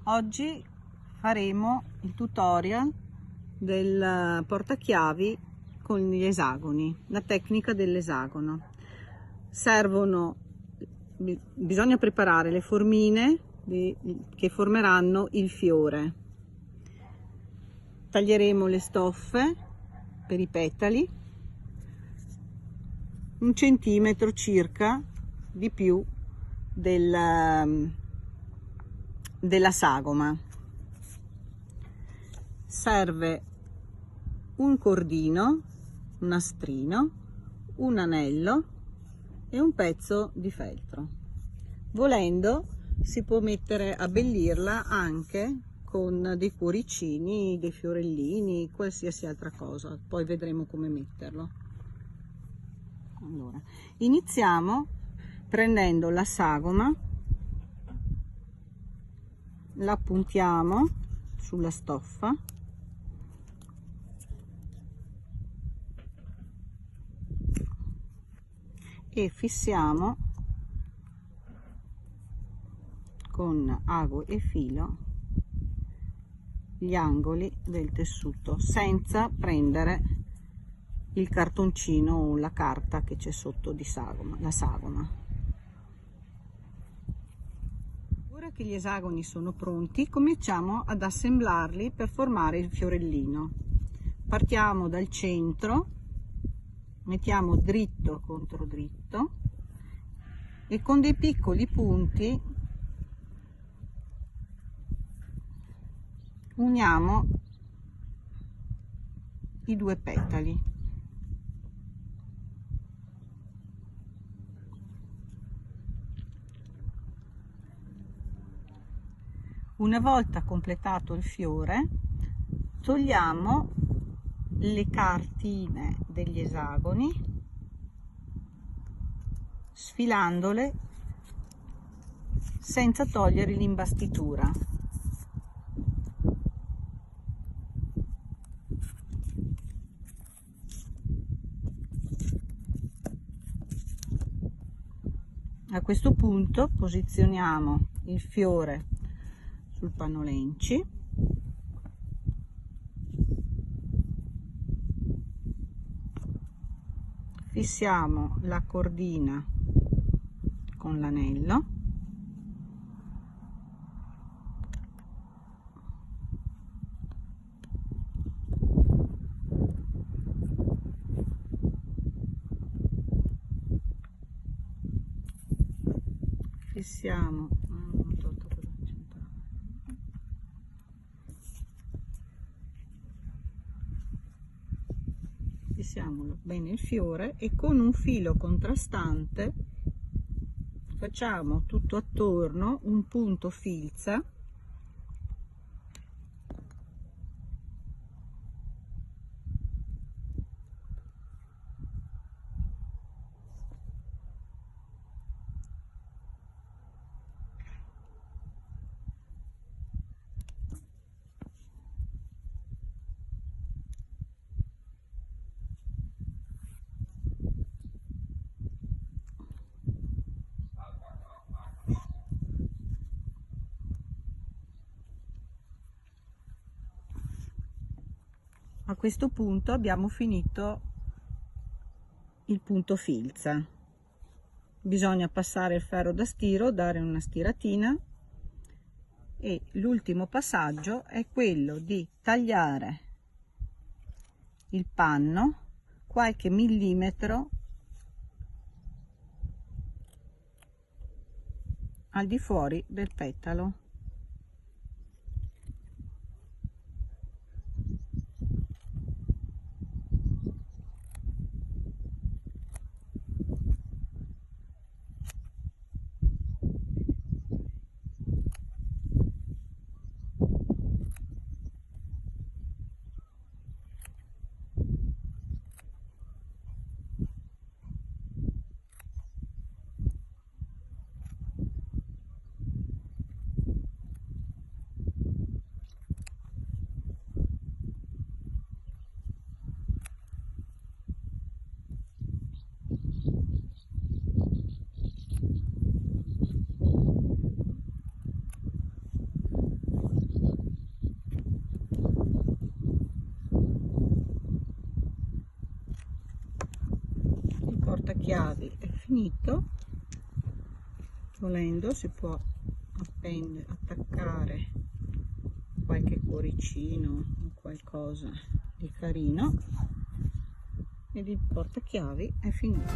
Oggi faremo il tutorial del portachiavi con gli esagoni, la tecnica dell'esagono. Bisogna preparare le formine che formeranno il fiore. Taglieremo le stoffe per i petali, 1 centimetro circa di più della sagoma. Serve un cordino, un nastrino, un anello e un pezzo di feltro. Volendo si può mettere a abbellirla anche con dei cuoricini, dei fiorellini, qualsiasi altra cosa, poi vedremo come metterlo. Allora, iniziamo prendendo la sagoma, la puntiamo sulla stoffa e fissiamo con ago e filo gli angoli del tessuto senza prendere il cartoncino o la carta che c'è sotto di la sagoma. Ora che gli esagoni sono pronti, cominciamo ad assemblarli per formare il fiorellino. Partiamo dal centro, mettiamo dritto contro dritto e con dei piccoli punti uniamo i 2 petali. Una volta completato il fiore, togliamo le cartine degli esagoni, sfilandole senza togliere l'imbastitura. A questo punto posizioniamo il fiore sul panolenci, fissiamo la cordina con l'anello, fissiamo bene il fiore e con un filo contrastante facciamo tutto attorno un punto filza A questo punto abbiamo finito il punto filza. Bisogna passare il ferro da stiro, dare una stiratina e l'ultimo passaggio è quello di tagliare il panno qualche millimetro al di fuori del petalo. portachiavi è finito. Volendo si può attaccare qualche cuoricino o qualcosa di carino, ed il portachiavi è finito.